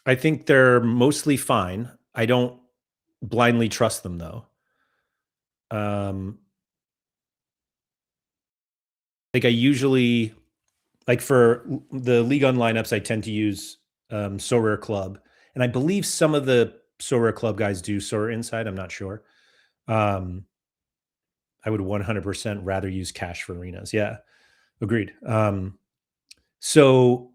I think they're mostly fine. I don't blindly trust them though. Um, like I usually like for the league on lineups, I tend to use Sorare Club, and I believe some of the Sorare Club guys do Sorare Inside. I'm not sure. Um, I would 100% rather use cash for arenas. Yeah, agreed. So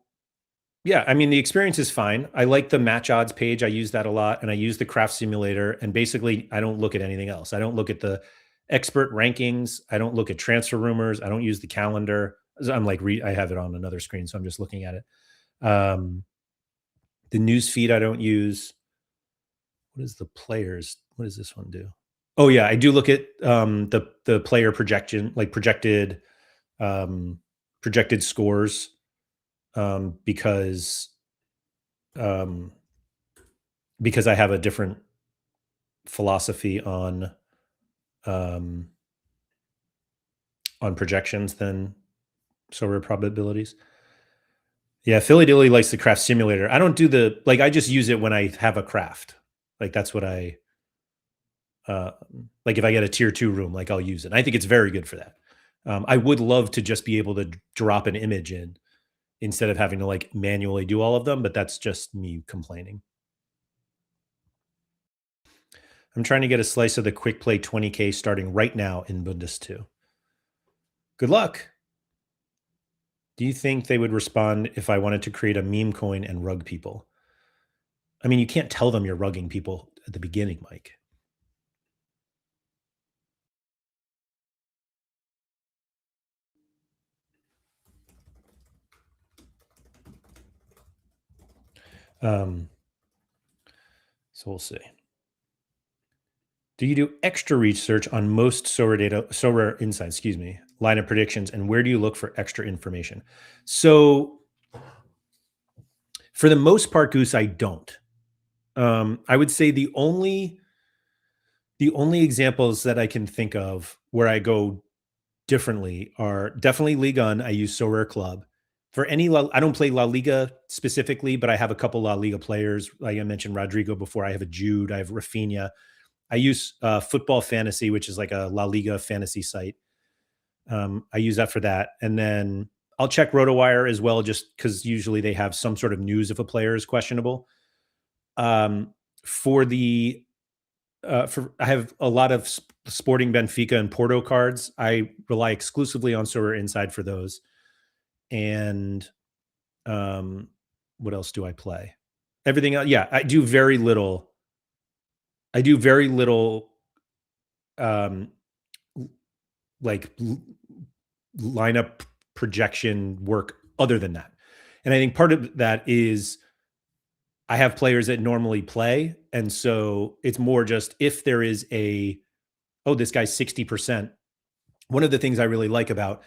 yeah, I mean the experience is fine. I like the match odds page. I use that a lot, and I use the craft simulator. And basically, I don't look at anything else. I don't look at the expert rankings. I don't look at transfer rumors. I don't use the calendar. I'm like, I have it on another screen, so I'm just looking at it. Um, the news feed I don't use. What is the players? What does this one do? Oh yeah, I do look at the player projection, like projected scores. because um, because I have a different philosophy um, on projections than Sorare probabilities. Yeah, Philly Dilly likes the craft simulator. I don't do the like. I just use it when I have a craft. Like that's what I uh, like. If I get a tier 2 room, like I'll use it. I think it's very good for that. I would love to just be able to drop an image in instead of having to like manually do all of them, but that's just me complaining. I'm trying to get a slice of the quick play 20K starting right now in Bundes 2. Good luck. Do you think they would respond if I wanted to create a meme coin and rug people? I mean, you can't tell them you're rugging people at the beginning, Mike. Um, so we'll see. Do you do extra research on most Sorare data, Sorare insights, excuse me, line of predictions, and where do you look for extra information? So for the most part, Goose, I don't. I would say the only examples that I can think of where I go differently are definitely Ligue 1. I use Sorare Club. For any, I don't play La Liga specifically, but I have a couple La Liga players. Like I mentioned Rodrigo before. I have a Jude. I have Rafinha. I use Football Fantasy, which is like a La Liga fantasy site. I use that for that, and then I'll check RotoWire as well, just because usually they have some sort of news if a player is questionable. Um, for the for I have a lot of Sporting Benfica and Porto cards. I rely exclusively on Sorare Inside for those. And um, what else do I play? Everything else, yeah, I do very little. I do very little um, like lineup projection work other than that. And I think part of that is I have players that normally play, and so it's more just if there is a oh, this guy's 60%. One of the things I really like about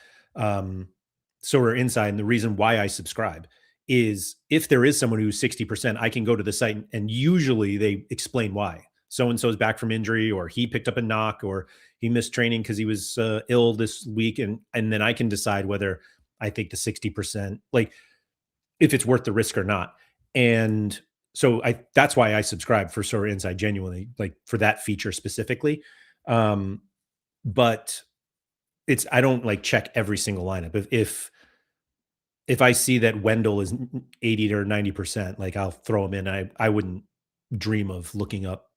Sorare Inside and the reason why I subscribe is if there is someone who's 60%, I can go to the site and usually they explain why. So and so is back from injury, or he picked up a knock, or he missed training because he was ill this week, and then I can decide whether I think the 60%, like if it's worth the risk or not. And so that's why I subscribe for Sorare Inside genuinely, like for that feature specifically. Um, but it's I don't like check every single lineup. If I see that Wendell is 80 or 90%, like I'll throw him in. I wouldn't dream of looking up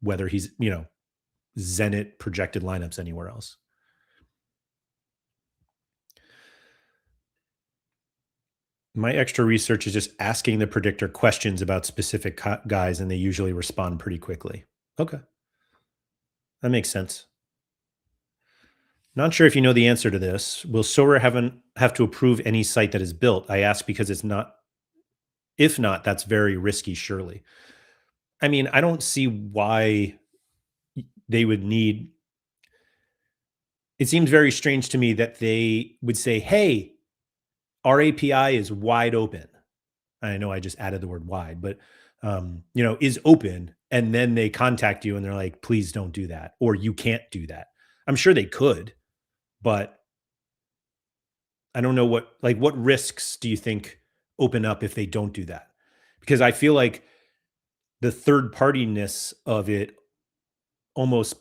whether he's, Zenit projected lineups anywhere else. My extra research is just asking the predictor questions about specific guys, and they usually respond pretty quickly. Okay, that makes sense. Not sure if you know the answer to this. Will Sora have to approve any site that is built? I ask because it's not. If not, that's very risky, surely. I mean, I don't see why they would need. It seems very strange to me that they would say, "Hey, our API is wide open." I know I just added the word wide, but is open, and then they contact you and they're like, "Please don't do that," or "You can't do that." I'm sure they could, but I don't know what risks do you think open up if they don't do that? Because I feel like the third partiness of it almost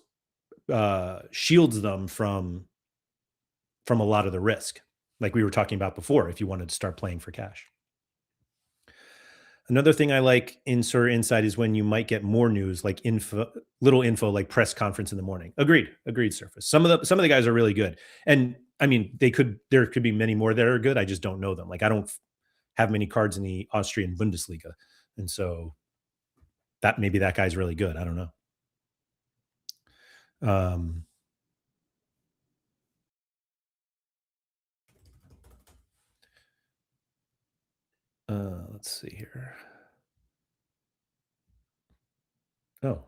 shields them from a lot of the risk, like we were talking about before. If you wanted to start playing for cash, another thing I like in Sir Inside is when you might get more news, like little info, like press conference in the morning. Agreed. Surface. Some of the guys are really good, and I mean there could be many more that are good. I just don't know them. Like I don't have many cards in the Austrian Bundesliga, and so that maybe that guy's really good. I don't know. Um, let's see here. Oh,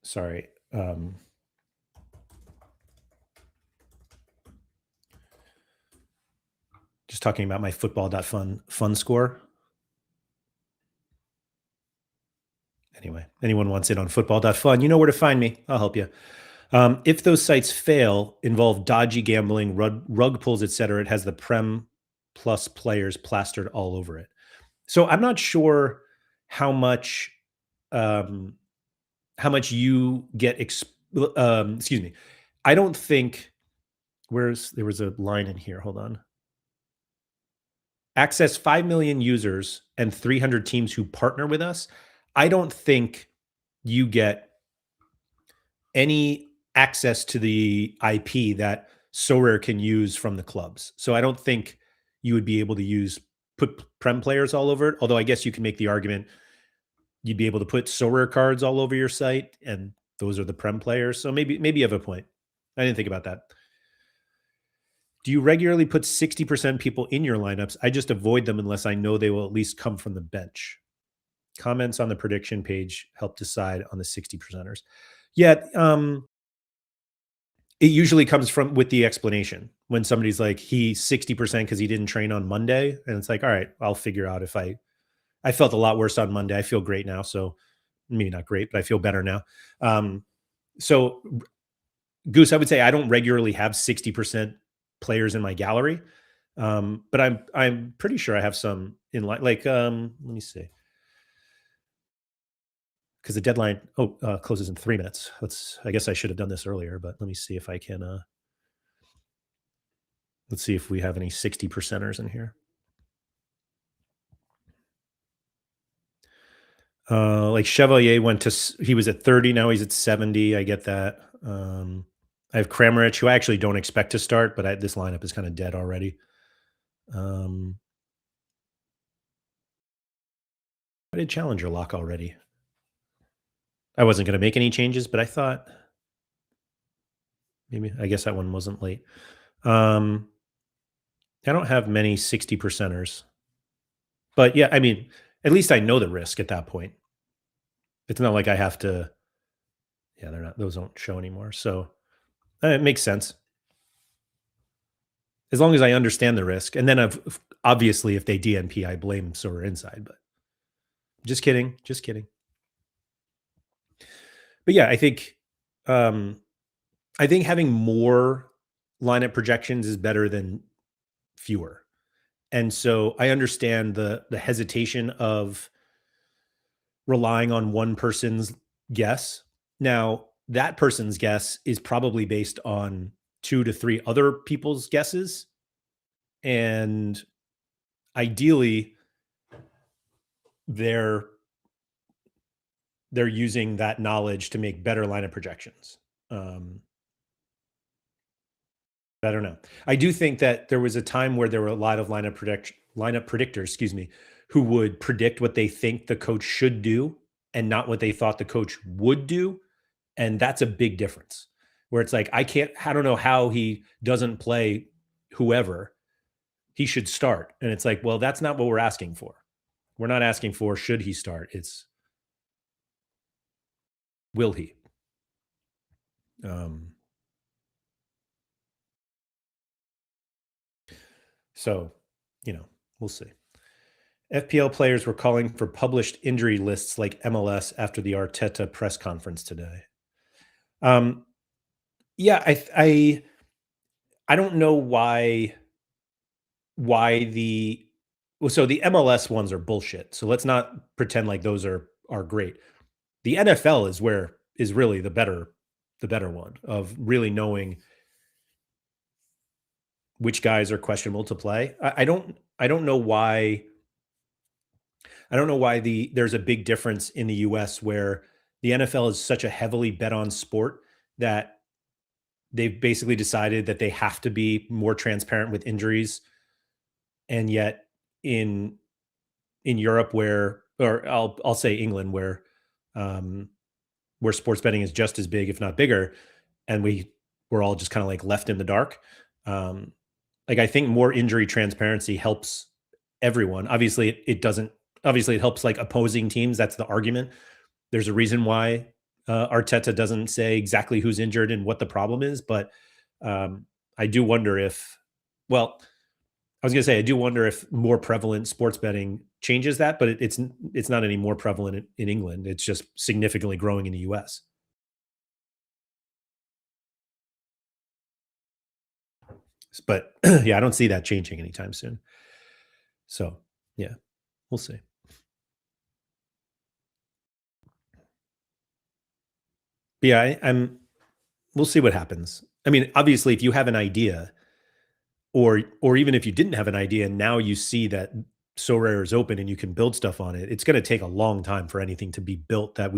sorry. Just talking about my football.fun score. Anyway, anyone wants in on football.fun, you know where to find me. I'll help you. If those sites fail, involve dodgy gambling, rug pulls, etc., it has the Prem Plus players plastered all over it. So I'm not sure how much um, you get. Excuse me. I don't think. There was a line in here. Hold on. Access 5 million users and 300 teams who partner with us. I don't think you get any access to the IP that Sorare can use from the clubs. So I don't think you would be able to put Prem players all over it. Although I guess you can make the argument you'd be able to put Sorare cards all over your site, and those are the Prem players. So maybe you have a point. I didn't think about that. Do you regularly put 60% people in your lineups? I just avoid them unless I know they will at least come from the bench. Comments on the prediction page help decide on the 60 percenters. Yeah, it usually comes from with the explanation when somebody's like, he's 60% because he didn't train on Monday. And it's like, all right, I'll figure out if I felt a lot worse on Monday. I feel great now. So maybe not great, but I feel better now. So Goose, I would say I don't regularly have 60% players in my gallery. But I'm pretty sure I have some in line. Like, let me see. Because the deadline closes in 3 minutes. I guess I should have done this earlier, but let me see if I can. Let's see if we have any 60 percenters in here. Like Chevalier he was at 30, now he's at 70. I get that. I have Kramaric, who I actually don't expect to start, but this lineup is kind of dead already. I did Challenger lock already. I wasn't going to make any changes, but I thought I guess that one wasn't late. I don't have many 60 percenters, but yeah, I mean, at least I know the risk at that point. It's not like I have to. Yeah, those don't show anymore. So it makes sense. As long as I understand the risk. And then obviously if they DNP, I blame Sorare Inside, but just kidding. Just kidding. But yeah, I think having more lineup projections is better than fewer. And so I understand the hesitation of relying on one person's guess. Now, that person's guess is probably based on 2 to 3 other people's guesses. And ideally, they're using that knowledge to make better lineup projections. I don't know. I do think that there was a time where there were a lot of lineup predictors, who would predict what they think the coach should do and not what they thought the coach would do. And that's a big difference where it's like, I don't know how he doesn't play whoever. He should start. And it's like, well, that's not what we're asking for. We're not asking for should he start. It's will he? So, we'll see. FPL players were calling for published injury lists like MLS after the Arteta press conference today. Yeah, I don't know why the MLS ones are bullshit. So let's not pretend like those are great. The NFL is really the better one of really knowing which guys are questionable to play. I don't know why. I don't know why there's a big difference in the US where the NFL is such a heavily bet on sport that they've basically decided that they have to be more transparent with injuries. And yet in Europe or I'll say England where sports betting is just as big, if not bigger, and we're all just kind of like left in the dark. Like I think more injury transparency helps everyone. Obviously it doesn't. Obviously it helps like opposing teams. That's the argument. There's a reason why Arteta doesn't say exactly who's injured and what the problem is. But I do wonder I was gonna say, I do wonder if more prevalent sports betting changes that, but it's not any more prevalent in England. It's just significantly growing in the US. But yeah, I don't see that changing anytime soon. So yeah, we'll see. But yeah, I'm we'll see what happens. I mean, obviously, if you have an idea, or even if you didn't have an idea, and now you see that Sorare is open and you can build stuff on it, it's going to take a long time for anything to be built that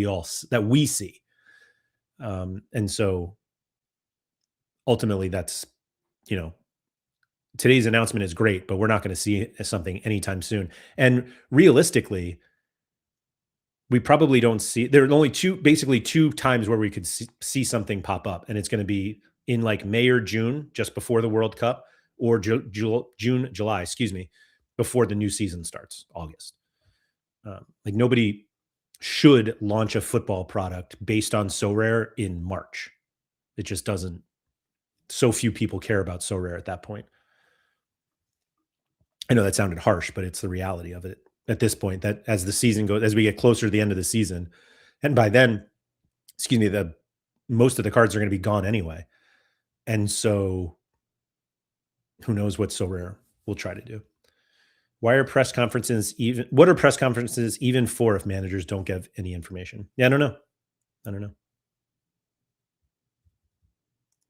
that we see. And so ultimately, that's you know today's announcement is great, but we're not going to see something anytime soon. And realistically, we probably don't see. There are only basically two times where we could see something pop up, and it's going to be in like May or June, just before the World Cup, or June, July, excuse me, before the new season starts, August. Like nobody should launch a football product based on So Rare in March. It just doesn't. So few people care about So Rare at that point. I know that sounded harsh, but it's the reality of it at this point. That as the season goes, as we get closer to the end of the season, and by then, excuse me, the most of the cards are going to be gone anyway. And so who knows what So Rare will try to do. Why are press conferences even what are press conferences even for if managers don't give any information? Yeah, I don't know. I don't know.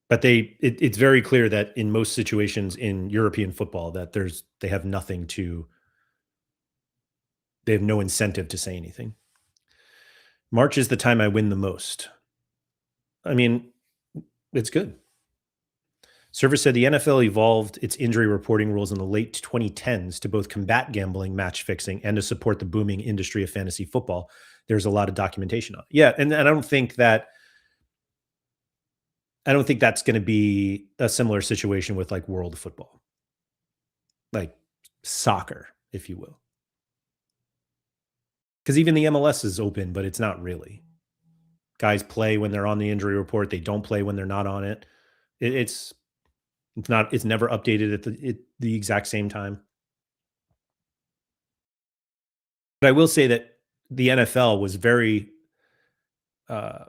But it's very clear that in most situations in European football that they have nothing to they have no incentive to say anything. March is the time I win the most. I mean, it's good. Server said the NFL evolved its injury reporting rules in the late 2010s to both combat gambling, match fixing, and to support the booming industry of fantasy football. There's a lot of documentation on it. Yeah, and I don't think that's going to be a similar situation with like world football, like soccer, if you will. Because even the MLS is open, but it's not really. Guys play when they're on the injury report. They don't play when they're not on it. It it's not. It's never updated at the exact same time. But I will say that the NFL uh,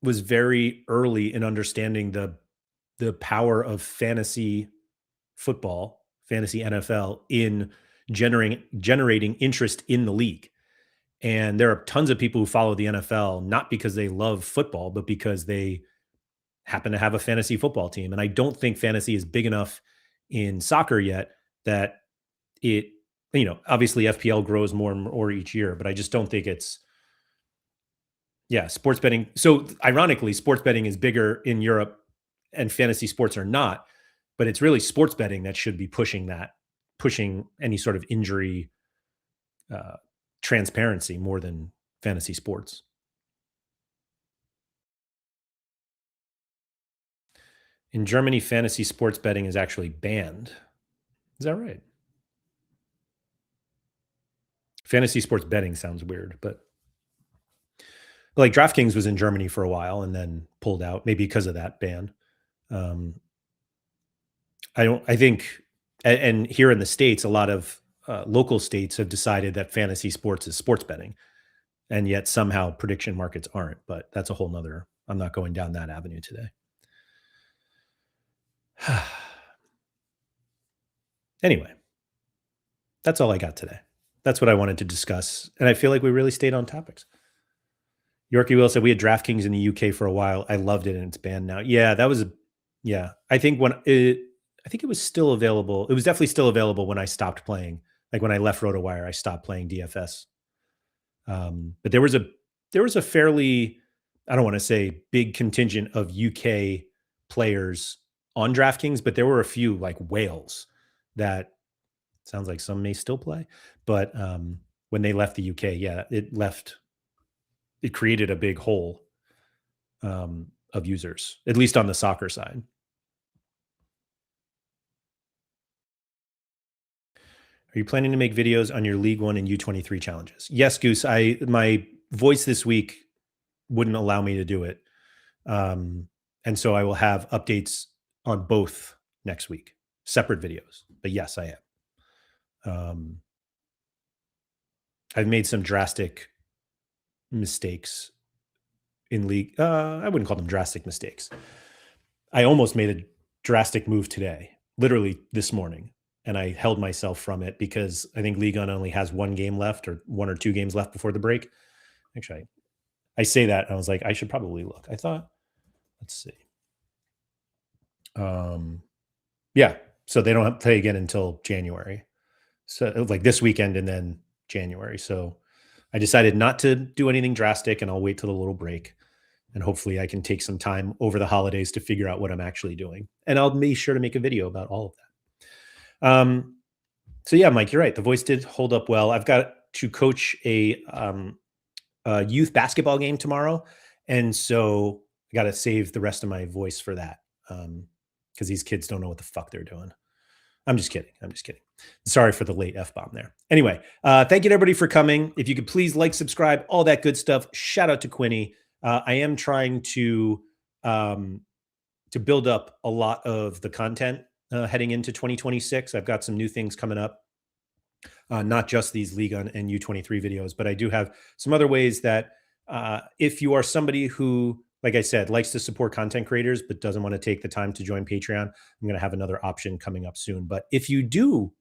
was very early in understanding the power of fantasy football, fantasy NFL in generating interest in the league. And there are tons of people who follow the NFL not because they love football, but because they happen to have a fantasy football team. And I don't think fantasy is big enough in soccer yet that it, obviously FPL grows more and more each year, but I just don't think it's, yeah, sports betting. So ironically, sports betting is bigger in Europe and fantasy sports are not, but it's really sports betting that should be pushing any sort of injury uh, transparency more than fantasy sports. In Germany, fantasy sports betting is actually banned. Is that right? Fantasy sports betting sounds weird, but like DraftKings was in Germany for a while and then pulled out, maybe because of that ban. Um, I don't. I think, and here in the states, a lot of local states have decided that fantasy sports is sports betting, and yet somehow prediction markets aren't. But that's a whole nother. I'm not going down that avenue today. Anyway, that's all I got today. That's what I wanted to discuss, and I feel like we really stayed on topics. Yorkie Will said we had DraftKings in the UK for a while. I loved it, and it's banned now. Yeah, that was a yeah. I think it was still available. It was definitely still available when I stopped playing. Like when I left RotoWire, I stopped playing DFS. But there was a fairly, I don't want to say big contingent of UK players on DraftKings, but there were a few like whales that sounds like some may still play. But when they left the UK, yeah, it created a big hole of users, at least on the soccer side. Are you planning to make videos on your League One and U23 challenges? Yes, Goose. My voice this week wouldn't allow me to do it, and so I will have updates on both next week, separate videos. but yes, I am. I've made some drastic mistakes in league. I wouldn't call them drastic mistakes. I almost made a drastic move today, literally this morning, and I held myself from it because I think League On only has one game left or one or two games left before the break. Actually, I say that and I was like, I should probably look. I thought, let's see. Yeah, so they don't have to play again until January. So like this weekend and then January. So I decided not to do anything drastic and I'll wait till the little break. And hopefully I can take some time over the holidays to figure out what I'm actually doing. And I'll be sure to make a video about all of that. So yeah, Mike, you're right. The voice did hold up well. I've got to coach a youth basketball game tomorrow. And so I got to save the rest of my voice for that. Because these kids don't know what the fuck they're doing. I'm just kidding. I'm just kidding. Sorry for the late F-bomb there. Anyway, thank you to everybody for coming. If you could please like, subscribe, all that good stuff. Shout out to Quinny. I am trying to build up a lot of the content heading into 2026. I've got some new things coming up, not just these League On and U23 videos, but I do have some other ways that if you are somebody who, like I said, likes to support content creators, but doesn't want to take the time to join Patreon, I'm going to have another option coming up soon. But if you do,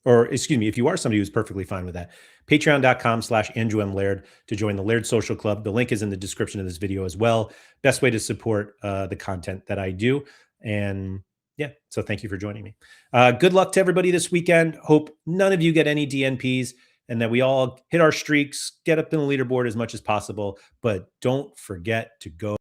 or excuse me, if you are somebody who's perfectly fine with that, patreon.com/Andrew M. Laird to join the Laird Social Club. The link is in the description of this video as well. Best way to support the content that I do. And yeah, so thank you for joining me. Good luck to everybody this weekend. Hope none of you get any DNPs and that we all hit our streaks, get up in the leaderboard as much as possible, but don't forget to go